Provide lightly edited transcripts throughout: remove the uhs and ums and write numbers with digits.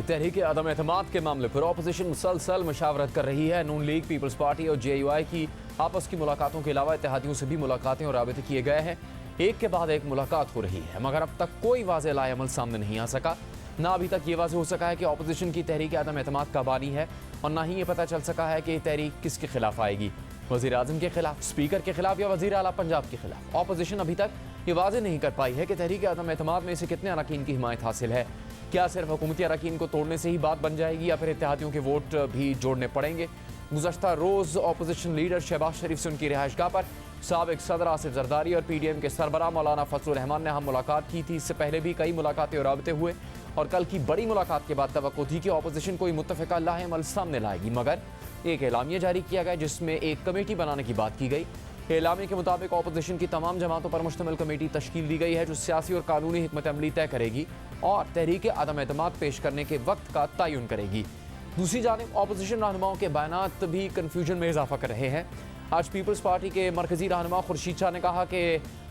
तहरीक अदम एतमाद के मामले पर अपोजिशन मुसलसल मशावरत कर रही है। नून लीग, पीपल्स पार्टी और JUI की आपस की मुलाकातों के अलावा इत्तेहादियों से भी मुलाकातें और राबते किए गए हैं। एक के बाद एक मुलाकात हो रही है, मगर अब तक कोई वाज़ेह लाएअमल सामने नहीं आ सका। ना अभी तक ये वाज़ेह हो सका है कि अपोजिशन की तहरीक अदम एतमाद का बानी है, और ना ही ये पता चल सका है कि तहरीक किसके खिलाफ आएगी, वज़ीर आज़म के खिलाफ, स्पीकर के खिलाफ या वज़ीर आला पंजाब के खिलाफ। अपोजिशन अभी तक ये वाज़ेह नहीं कर पाई है कि तहरीक अदम एतमाद में से कितने अरकान की हिमायत हासिल है। क्या सिर्फ हुकूमती अरकान को तोड़ने से ही बात बन जाएगी या फिर इत्तेहादियों के वोट भी जोड़ने पड़ेंगे। गुज़श्ता रोज़ अपोजिशन लीडर शहबाज शरीफ से उनकी रिहाइशगाह पर साबिक सदर आसिफ जरदारी और PDM के सरबराह मौलाना फजलुर रहमान ने हम मुलाकात की थी। इससे पहले भी कई मुलाकातें और राबते हुए, और कल की बड़ी मुलाकात के बाद तवक्को थी कि अपोजिशन कोई मुत्तफ़िका लाहेअमल सामने लाएगी, मगर एक एलामिया जारी किया गया जिसमें एक कमेटी बनाने की बात की गई। एलामिया के मुताबिक अपोजिशन की तमाम जमातों पर मुश्तमिल कमेटी तश्कील दी गई है जो सियासी और कानूनी हिकमत अमली तय करेगी और तहरीक अदम एतमाद पेश करने के वक्त का तयन करेगी। दूसरी जानिब अपोजिशन रहनुमाओं के बयानात भी कन्फ्यूजन में इजाफा कर रहे हैं। आज पीपल्स पार्टी के मरकजी रहनुमा खुर्शीद शाह ने कहा कि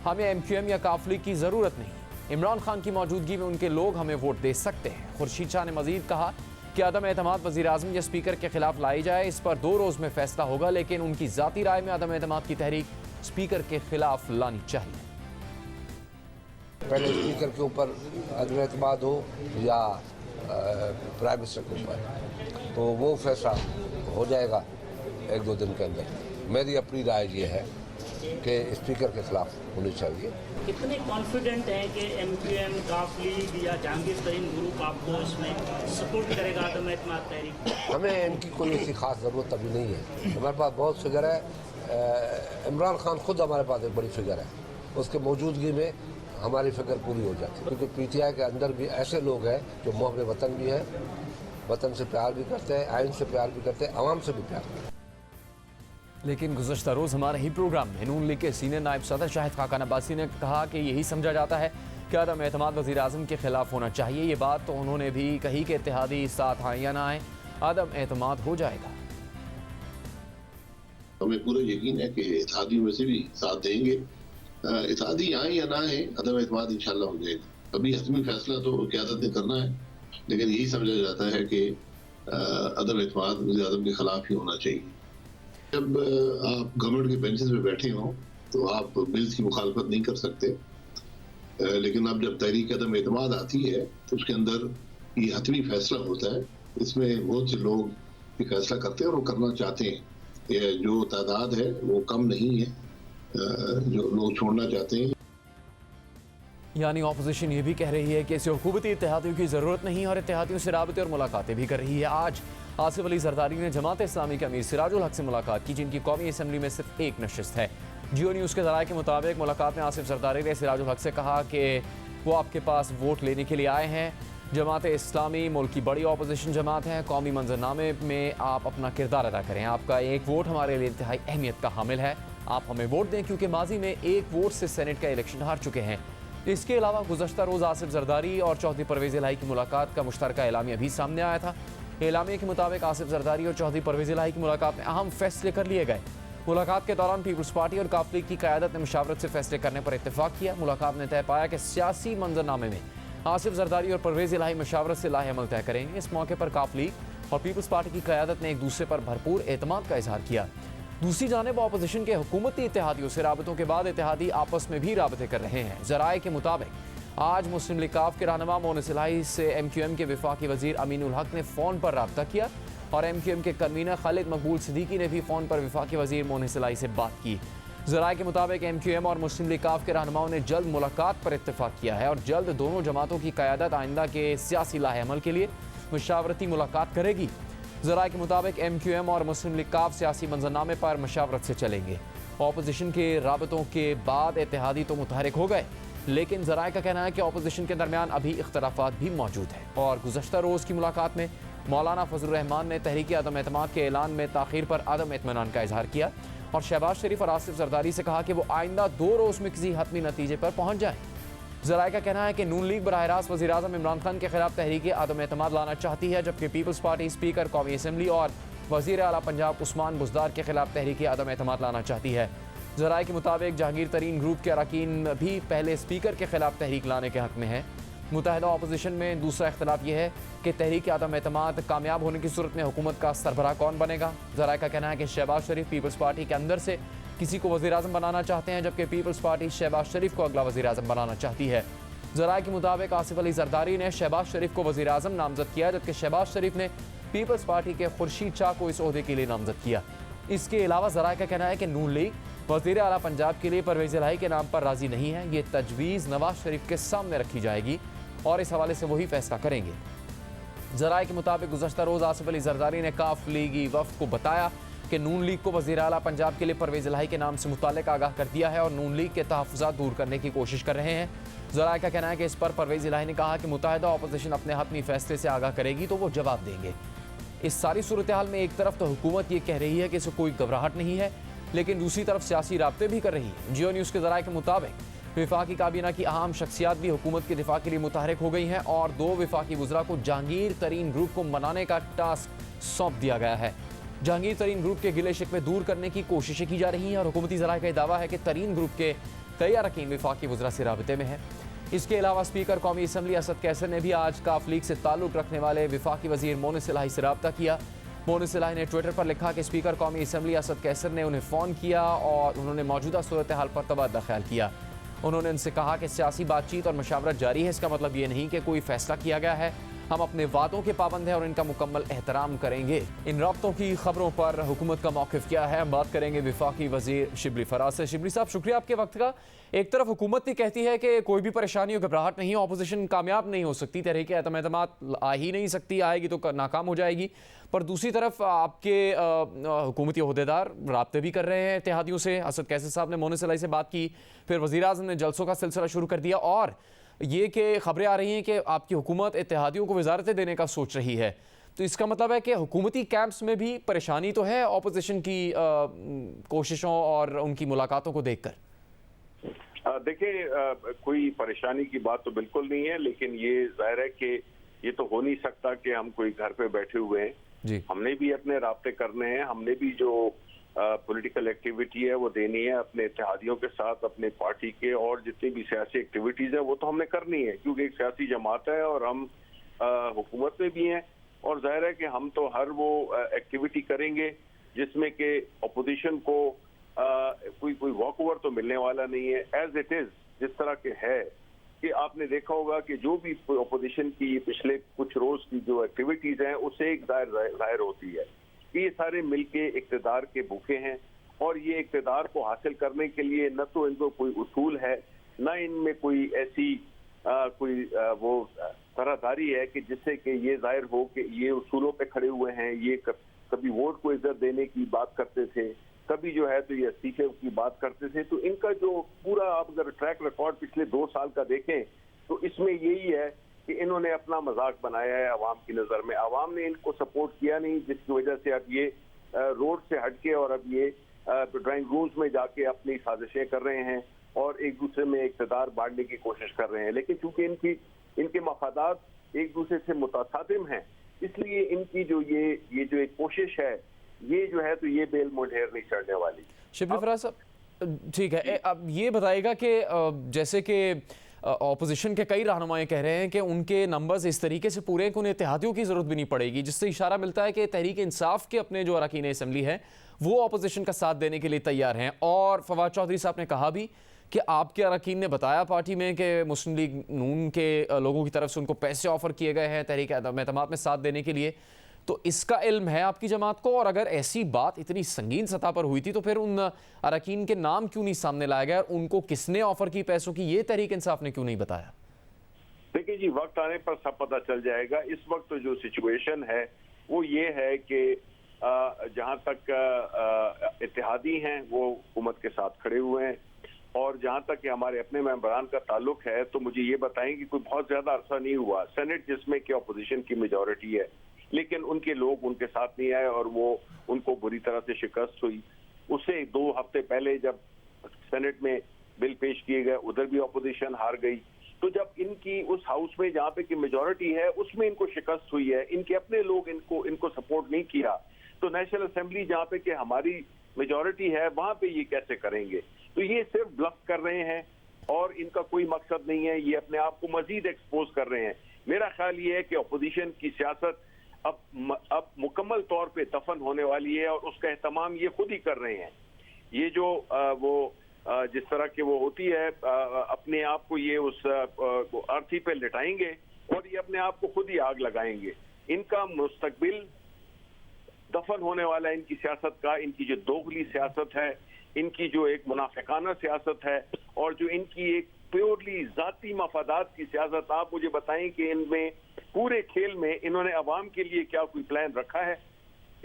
हमें MQM या काफ लीग की ज़रूरत नहीं, इमरान खान की मौजूदगी में उनके लोग हमें वोट दे सकते हैं। खुर्शीद शाह ने मजीद कहा कि अदम एतमाद वज़ीर आज़म या स्पीकर के खिलाफ लाई जाए, इस पर 2 रोज़ में फैसला होगा, लेकिन उनकी ज़ाती राय में अदम एतमाद की तहरीक स्पीकर के खिलाफ लानी चाहिए। पहले स्पीकर के ऊपर अदम एतमाद हो या प्राइम मिनिस्टर के ऊपर, तो वो फैसला हो जाएगा 1-2 दिन के अंदर। मेरी अपनी राय ये है कि स्पीकर के खिलाफ होनी चाहिए। कितने कॉन्फिडेंट हैं कि MQM, काफ लीग या जहांगीर तरीन ग्रुप आपको इसमें सपोर्ट करेगा अदम एतमाद तहरीक? हमें इनकी कोई ऐसी खास ज़रूरत अभी नहीं है। हमारे पास बहुत फिगर है। इमरान खान खुद हमारे पास एक बड़ी फिगर है, उसके मौजूदगी में हमारी फिगर पूरी हो जाती है, क्योंकि PTI के अंदर भी ऐसे लोग हैं जो मोहब्बे वतन भी हैं, वतन से प्यार भी करते हैं, आइन से प्यार भी करते हैं, आवाम से भी प्यार करते हैं। लेकिन गुज़श्ता रोज़ हमारे ही प्रोग्राम में नून लीग के सीनियर नायब सदर शाहिद खाकान अब्बासी ने कहा कि यही समझा जाता है कि अदम एतमाद वज़ीर आज़म के खिलाफ होना चाहिए। ये बात तो उन्होंने भी कही कि इत्तेहादी साथ आए या ना आए, अदम एतमाद हो जाएगा। हमें पूरा यकीन है कि इत्तेहादियों में से भी साथ देंगे। इत्तेहादी आए या ना आए, अदम एतमाद इंशाल्लाह हो जाएगा। अभी हतमी फैसला तो क़यादत ने करना है, लेकिन यही समझा जाता है कि अदम एतमाद वज़ीर आज़म के खिलाफ ही होना चाहिए। जब आप गवर्नमेंट के बेंचेस पे बैठे हों तो आप बिल्स की मुखालफत नहीं कर सकते, लेकिन अब जब तहरीक अदम एतमाद आती है तो उसके अंदर ये हतमी फैसला होता है। इसमें बहुत से लोग ये फैसला करते हैं और वो करना चाहते हैं। जो तादाद है वो कम नहीं है जो लोग छोड़ना चाहते हैं। यानी अपोजिशन ये भी कह रही है कि इसे हुकूमती इत्तेहादियों की ज़रूरत नहीं और इत्तेहादियों से राबते और मुलाकातें भी कर रही है। आज आसिफ अली जरदारी ने जमात इस्लामी के अमीर सिराजुल हक से मुलाकात की, जिनकी कौमी असम्बली में सिर्फ एक नशिस्त है। जियो न्यूज़ के ज़राए के मुताबिक मुलाकात में आसिफ जरदारी ने सिराजुल हक से कहा कि वो आपके पास वोट लेने के लिए आए हैं। जमात इस्लामी मुल्क की बड़ी अपोजिशन जमात है। कौमी मंजरनामे में आप अपना किरदार अदा करें। आपका एक वोट हमारे लिए इंतहाई अहमियत का हामिल है। आप हमें वोट दें, क्योंकि माजी में एक वोट से सेनेट का इलेक्शन हार चुके हैं। इसके अलावा गुज़श्ता रोज़ आसिफ जरदारी और चौधरी परवेज़ इलाही की मुलाकात का मुश्तरका एलामिया भी सामने आया था। एलामिया के मुताबिक आसिफ जरदारी और चौधरी परवेज़ इलाही की मुलाकात में अहम फैसले कर लिए गए। मुलाकात के दौरान पीपल्स पार्टी और काफ लीग की क़यादत ने मुशावरत से फैसले करने पर इत्तेफाक किया। मुलाकात ने तय पाया कि सियासी मंजरनामे में आसिफ जरदारी और परवेज़ इलाही मुशावरत से लाहेअमल तय करेंगे। इस मौके पर काफ लीग और पीपल्स पार्टी की क़यादत ने एक दूसरे पर भरपूर एतमाद का इजहार किया। दूसरी जानिब अपोजिशन के हुकूमती इत्तेहादियों से राबतों के बाद इत्तेहादी आपस में भी राबते कर रहे हैं। ज़राए के मुताबिक आज मुस्लिम लीग काफ के रहनुमा मोहसिन इलाही से MQM के वफाकी वज़ीर अमीनुल हक ने फ़ोन पर रब्ता किया, और MQM के कन्वीनर खालिद मकबूल सिद्दीकी ने भी फ़ोन पर वफाकी वज़ीर मोहसिन इलाही से बात की। ज़राए के मुताबिक MQM और मुस्लिम लीग काफ के रहनुमाओं ने जल्द मुलाकात पर इत्तेफाक किया है, और जल्द दोनों जमातों की क़यादत आइंदा के सियासी लाहेअमल के लिए मुशावरती मुलाकात करेगी। ज़राए के मुताबिक MQM और मुस्लिम लीग काफ सियासी मंजरनामे पर मशावरत से चलेंगे। अपोजिशन के राबतों के बाद इत्तेहादी तो मुतहरिक हो गए, लेकिन ज़राए का कहना है कि अपोजिशन के दरमियान अभी इख्तलाफात भी मौजूद हैं। और गुज़श्ता रोज़ की मुलाकात में मौलाना फजलुर रहमान ने तहरीक अदम एतमाद के ऐलान में ताख़ीर पर अदम इत्मीनान का इजहार किया, और शहबाज शरीफ और आसिफ जरदारी से कहा कि वो आइंदा 2 रोज़ में किसी हतमी नतीजे पर पहुँच जाएँ। ज़राए का कहना है कि नून लीग बराह रास्त वज़ीर आज़म इमरान खान के खिलाफ तहरीक अदम एतमाद लाना चाहती है, जबकि पीपल्स पार्टी स्पीकर कौमी असम्बली और वज़ीर आला पंजाब उस्मान बुज़दार के खिलाफ तहरीक अदम एतमाद लाना चाहती है। ज़राए के मुताबिक जहांगीर तरीन ग्रुप के अरकान भी पहले स्पीकर के खिलाफ तहरीक लाने के हक़ में है। मुत्तहिदा अपोजिशन में दूसरा इख्तलाफ यह है कि तहरीक आदम एतमाद कामयाब होने की सूरत में हुकूमत का सरबराह कौन बनेगा। ज़राए का कहना है कि शहबाज शरीफ पीपल्स पार्टी के अंदर से किसी को वज़ीर आज़म बनाना चाहते हैं, जबकि पीपल्स पार्टी शहबाज शरीफ को अगला वज़ीर आज़म बनाना चाहती है। ज़राए के मुताबिक आसिफ अली जरदारी ने शहबाज शरीफ को वज़ीर आज़म नामजद किया, जबकि शहबाज शरीफ ने पीपल्स पार्टी के खुर्शीद शाह को इस ओहदे के लिए नामजद किया। इसके अलावा ज़राए का कहना है कि नून लीग वज़ीर आला पंजाब के लिए परवेज़ इलाही के नाम पर राज़ी नहीं है। ये तजवीज़ नवाज शरीफ के सामने रखी जाएगी और इस हवाले से वही फैसला करेंगे। ज़राए के मुताबिक गुज़श्ता रोज़ आसिफ अली जरदारी ने काफ लीगी वफ़द को बताया कि नून लीग को वज़ीर आला पंजाब के लिए परवेज़ इलाही के नाम से मुताल्लिक़ आगाह कर दिया है और नून लीग के तहफ़्फ़ुज़ात दूर करने की कोशिश कर रहे हैं। ज़राए का कहना है कि इस पर परवेज़ इलाही ने कहा कि मुत्तहिदा अपोजिशन अपने हतमी फैसले से आगाह करेगी तो वो जवाब देंगे। इस सारी सूरत हाल में एक तरफ तो हुकूमत ये कह रही है कि इसे कोई घबराहट नहीं है, लेकिन दूसरी तरफ सियासी राब्ते भी कर रही है। जियो न्यूज़ के ज़राए के मुताबिक वफाकी काबीना की अहम शख्सियात भी हुकूमत के दिफा के लिए मुतहरिक हो गई हैं और 2 वफाकी वज़रा को जहांगीर तरीन ग्रुप को मनाने का टास्क सौंप दिया गया है। जहांगीर तरीन ग्रुप के गिले शिकवे दूर करने की कोशिशें की जा रही हैं और हुकूमती ज़राए का दावा है कि तरीन ग्रुप के कई अरकान वफाकी वज़रा से राबते में हैं। इसके अलावा स्पीकर कौमी असम्बली असद कैसर ने भी आज काफ लीग से ताल्लुक़ रखने वाले वफाकी वज़ीर मोनिस इलाही से रब्ता किया। मोनिस इलाही ने ट्विटर पर लिखा कि स्पीकर कौमी असम्बली असद कैसर ने उन्हें फ़ोन किया और उन्होंने मौजूदा सूरत हाल पर तबादला ख्याल किया। उन्होंने उनसे कहा कि सियासी बातचीत और मशावरत जारी है, इसका मतलब ये नहीं कि कोई फैसला किया गया है। हम अपने वादों के पाबंद हैं और इनका मुकम्मल एहतराम करेंगे। इन रब्तों की खबरों पर हुकूमत का मौक़िफ़ क्या है, हम बात करेंगे वफाकी वज़ीर शिबली फराज से। शिबली साहब, शुक्रिया आपके वक्त का। एक तरफ हुकूमत भी कहती है कि कोई भी परेशानी और घबराहट नहीं है, अपोजिशन कामयाब नहीं हो सकती, तहरीक आदम एतमाद आ ही नहीं सकती, आएगी तो नाकाम हो जाएगी। पर दूसरी तरफ आपके हुकूमती ओहदेदार राब्ते भी कर रहे हैं इत्तेहादियों से। असद कैसर साहब ने मोनिस इलाही से बात की, फिर वज़ीर आज़म ने जलसों का सिलसिला शुरू कर दिया और ये कि खबरें आ रही हैं कि आपकी हुकूमत इत्तेहादियों को वजारतें देने का सोच रही है। तो इसका मतलब है कि हुकूमती कैंप्स में भी परेशानी तो है अपोजिशन की कोशिशों और उनकी मुलाकातों को देखकर। देखिए, कोई परेशानी की बात तो बिल्कुल नहीं है, लेकिन ये जाहिर है कि ये तो हो नहीं सकता कि हम कोई घर पे बैठे हुए हैं जी। हमने भी अपने राब्ते करने हैं, हमने भी जो पॉलिटिकल एक्टिविटी है वो देनी है अपने इत्तेहादियों के साथ, अपने पार्टी के, और जितनी भी सियासी एक्टिविटीज है वो तो हमने करनी है, क्योंकि एक सियासी जमात है और हम हुकूमत में भी हैं। और जाहिर है कि हम तो हर वो एक्टिविटी करेंगे जिसमें कि अपोजिशन को कोई वॉक ओवर तो मिलने वाला नहीं है। एज इट इज जिस तरह के है कि आपने देखा होगा कि जो भी अपोजिशन की पिछले कुछ रोज की जो एक्टिविटीज हैं उससे एक जाहिर होती है कि ये सारे मिलके इक़्तिदार के भूखे हैं और ये इक़्तिदार को हासिल करने के लिए न तो इनको कोई उसूल है, न इनमें कोई ऐसी वो तरहदारी है कि जिससे कि ये जाहिर हो कि ये उसूलों पे खड़े हुए हैं। ये कभी वोट को इज्जत देने की बात करते थे, कभी जो है तो ये इस्तीफे की बात करते थे। तो इनका जो पूरा आप अगर ट्रैक रिकॉर्ड पिछले 2 साल का देखें तो इसमें यही है कि इन्होंने अपना मजाक बनाया है आवाम की नज़र में। आवाम ने इनको सपोर्ट किया नहीं, जिसकी वजह से अब ये रोड से हटके और अब ये ड्राइंग रूम्स में जाके अपनी साजिशें कर रहे हैं और एक दूसरे में इक़्तिदार बांटने की कोशिश कर रहे हैं। लेकिन चूंकि इनके मफादात एक दूसरे से मुतासादिम हैं, इसलिए इनकी जो ये जो एक कोशिश है ये जो है तो ये बेल मुढेर नहीं चढ़ने वाली। शिबली फराज साहब, ठीक है, अब ये बताइएगा कि जैसे कि ऑपोजिशन के कई रहनुमाएं कह रहे हैं कि उनके नंबर्स इस तरीके से पूरे हैं कि उन्हें इत्तेहादियों की ज़रूरत भी नहीं पड़ेगी, जिससे इशारा मिलता है कि तहरीक इंसाफ के अपने जो अरकान असम्बली हैं वो ऑपोजिशन का साथ देने के लिए तैयार हैं। और फवाद चौधरी साहब ने कहा भी कि आपके अरकान ने बताया पार्टी में कि मुस्लिम लीग नून के लोगों की तरफ से उनको पैसे ऑफर किए गए हैं तहरीक आदम एतमाद में साथ देने के लिए। तो इसका इल्म है आपकी जमात को, और अगर ऐसी बात इतनी संगीन सतह पर हुई थी तो फिर उन अरकान के नाम क्यों नहीं सामने लाया गया, उनको किसने ऑफर की पैसों की, ये तहरीक इंसाफ ने क्यों नहीं बताया? देखिए जी, वक्त आने पर सब पता चल जाएगा। इस वक्त जो सिचुएशन है वो ये है कि जहां तक इत्तेहादी हैं वो हुकूमत के साथ खड़े हुए हैं, और जहां तक कि हमारे अपने मेंबरान का ताल्लुक है तो मुझे ये बताएं कि कोई बहुत ज्यादा अरसा नहीं हुआ सेनेट जिसमें कि अपोजिशन की मेजॉरिटी है, लेकिन उनके लोग उनके साथ नहीं आए और वो उनको बुरी तरह से शिकस्त हुई। उससे 2 हफ्ते पहले जब सेनेट में बिल पेश किए गए उधर भी अपोजिशन हार गई। तो जब इनकी उस हाउस में जहाँ पे की मेजॉरिटी है उसमें इनको शिकस्त हुई है, इनके अपने लोग इनको सपोर्ट नहीं किया, तो नेशनल असेंबली जहाँ पे कि हमारी मेजॉरिटी है वहां पे ये कैसे करेंगे? तो ये सिर्फ ब्लफ कर रहे हैं और इनका कोई मकसद नहीं है, ये अपने आप को मजीद एक्सपोज कर रहे हैं। मेरा ख्याल ये है कि अपोजिशन की सियासत अब मुकम्मल तौर पे दफन होने वाली है और उसका एहतमाम ये खुद ही कर रहे हैं। ये जो जिस तरह की वो होती है, अपने आप को ये उस अर्थी पे लिटाएंगे और ये अपने आप को खुद ही आग लगाएंगे। इनका मुस्तकबिल दफन होने वाला है, इनकी सियासत का, इनकी जो दोगली सियासत है, इनकी जो एक मुनाफिकाना सियासत है और जो इनकी एक प्योरली जाती मफादात की सियासत। आप मुझे बताएं कि इनमें पूरे खेल में इन्होंने अवाम के लिए क्या कोई प्लान रखा है?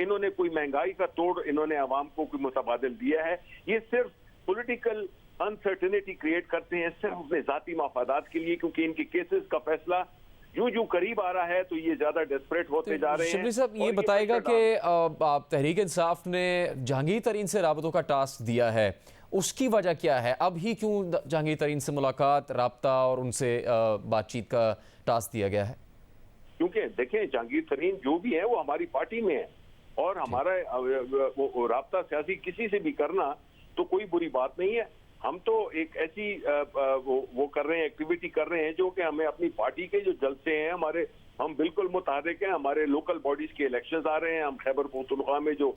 इन्होंने कोई महंगाई का तोड़ इन्होंने अवाम को कोई मुतबादिल दिया है? ये सिर्फ पॉलिटिकल अनसर्टेनिटी क्रिएट करते हैं सिर्फ अपने जाती मफादात के लिए, क्योंकि इनके केसेस का फैसला जो करीब आ रहा है तो ये ज्यादा डेस्परेट होते जा रहे हैं। शिबली साहब ये बताएगा कि आप तहरीक इंसाफ ने जहांगीर तरीन से राबतों का टास्क दिया है, उसकी वजह क्या है? अब ही क्यों जहांगीर तरीन से मुलाकात, राब्ता और उनसे बातचीत का टास्क दिया गया है? क्योंकि देखें, जहांगीर तरीन जो भी है वो हमारी पार्टी में है और हमारा वो राब्ता सियासी किसी से भी करना तो कोई बुरी बात नहीं है। हम तो एक ऐसी वो कर रहे हैं, एक्टिविटी कर रहे हैं जो कि हमें अपनी पार्टी के जो जलसे हैं हमारे, हम बिल्कुल मुताबिक हैं। हमारे लोकल बॉडीज के इलेक्शंस आ रहे हैं, हम खैबर पख्तूनख्वा में जो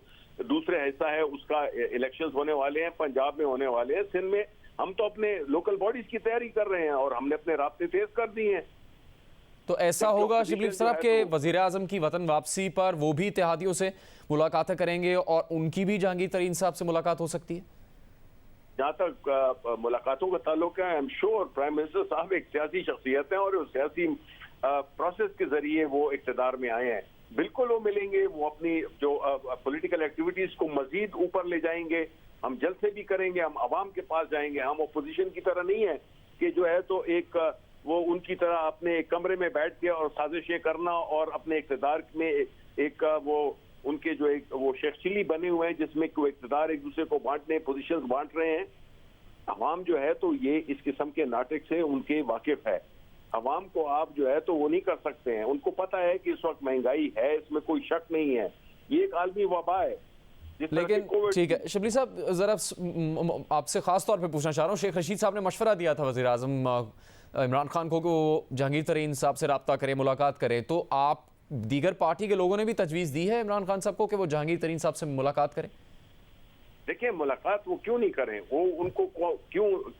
दूसरे हिस्सा है उसका इलेक्शंस होने वाले हैं, पंजाब में होने वाले हैं, सिंध में। हम तो अपने लोकल बॉडीज की तैयारी कर रहे हैं और हमने अपने रास्ते तेज कर दिए हैं। तो ऐसा होगा शिबली साहब के वजीर आजम की वतन वापसी पर वो भी इत्तेहादियों से मुलाकातें करेंगे और उनकी भी जहांगीर तरीन साहब से मुलाकात हो सकती है? जहाँ तक मुलाकातों का ताल्लुक है, I am sure prime minister साहब एक सियासी शख्सियत हैं और उस सियासी प्रोसेस के जरिए वो इक़्तिदार में आए हैं। बिल्कुल वो मिलेंगे, वो अपनी जो पॉलिटिकल एक्टिविटीज को मजीद ऊपर ले जाएंगे। हम जलसे भी करेंगे, हम आवाम के पास जाएंगे। हम अपोजिशन की तरह नहीं है कि जो है तो एक वो उनकी तरह अपने एक कमरे में बैठ के और साजिशें करना और अपने इक़्तिदार में एक वो उनके जो एक वो शेखचिली बने हुए हैं जिसमें कोई इक़्तिदार एक दूसरे को बांटने, पोजीशंस बांट रहे हैं। अवाम जो है तो ये इस किस्म के नाटक से उनके वाकिफ है। अवाम को आप जो है तो वो नहीं कर सकते हैं। उनको पता है कि इस वक्त महंगाई है, इसमें कोई शक नहीं है, ये एक आलमी वबा है। लेकिन ठीक है शिबली साहब, जरा आपसे खास तौर पे पूछना चाह रहा हूँ, शेख रशीद साहब ने मशवरा दिया था वज़ीर आज़म इमरान खान को जहांगीर तरीन साहब से रब्ता करें, मुलाकात करें, तो आप दीगर पार्टी के लोगों ने भी तजवीज़ दी है इमरान खान साहब को कि वो जहांगीर तरीन साहब से मुलाकात करें? देखिए, मुलाकात वो क्यों नहीं करें, वो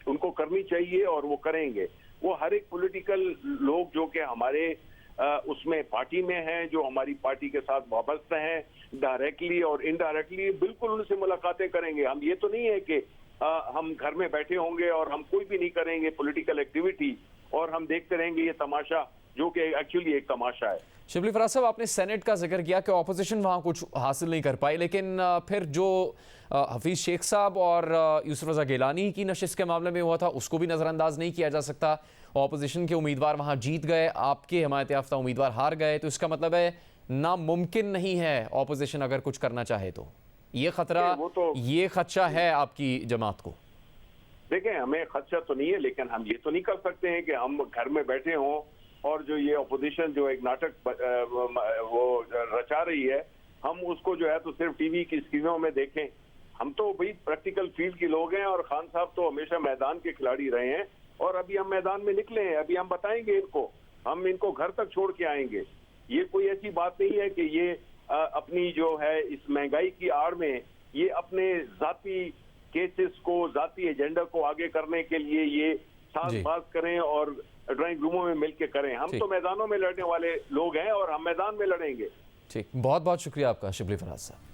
उनको करनी चाहिए और वो करेंगे। वो हर एक पॉलिटिकल लोग जो कि हमारे उसमें पार्टी में हैं, जो हमारी पार्टी के साथ वाबस्ता हैं डायरेक्टली और इनडायरेक्टली, बिल्कुल उनसे मुलाकातें करेंगे। हम ये तो नहीं है कि हम घर में बैठे होंगे और हम कोई भी नहीं करेंगे पॉलिटिकल एक्टिविटी और हम देखते रहेंगे ये तमाशा, जो कि एक्चुअली एक तमाशा है। शिबली फराज साहब, आपने सेनेट का जिक्र किया कि ऑपोजिशन वहाँ कुछ हासिल नहीं कर पाई, लेकिन फिर जो हफीज़ शेख साहब और यूसुफ रज़ा गिलानी की नशिस्त के मामले में हुआ था उसको भी नज़रअंदाज नहीं किया जा सकता। ऑपोजिशन के उम्मीदवार वहाँ जीत गए, आपके हिमायत याफ्ता उम्मीदवार हार गए, तो इसका मतलब है नामुमकिन नहीं है ऑपोजिशन अगर कुछ करना चाहे तो। ये खतरा, ये खदशा है आपकी जमात को? देखें, हमें खदशा तो नहीं है, लेकिन हम ये तो नहीं कर सकते हैं कि हम घर में बैठे हों और जो ये अपोजिशन जो एक नाटक वो रचा रही है हम उसको जो है तो सिर्फ टीवी की स्क्रीनों में देखें। हम तो भाई प्रैक्टिकल फील्ड के लोग हैं और खान साहब तो हमेशा मैदान के खिलाड़ी रहे हैं और अभी हम मैदान में निकले हैं। अभी हम बताएंगे इनको, हम इनको घर तक छोड़ के आएंगे। ये कोई ऐसी बात नहीं है कि ये अपनी जो है इस महंगाई की आड़ में ये अपने जाती केसेस को, जाती एजेंडा को आगे करने के लिए ये साज़बाज़ करें और ड्राइंग रूमों में मिलकर करें। हम तो मैदानों में लड़ने वाले लोग हैं और हम मैदान में लड़ेंगे। ठीक, बहुत बहुत शुक्रिया आपका शिबली फराज साहब।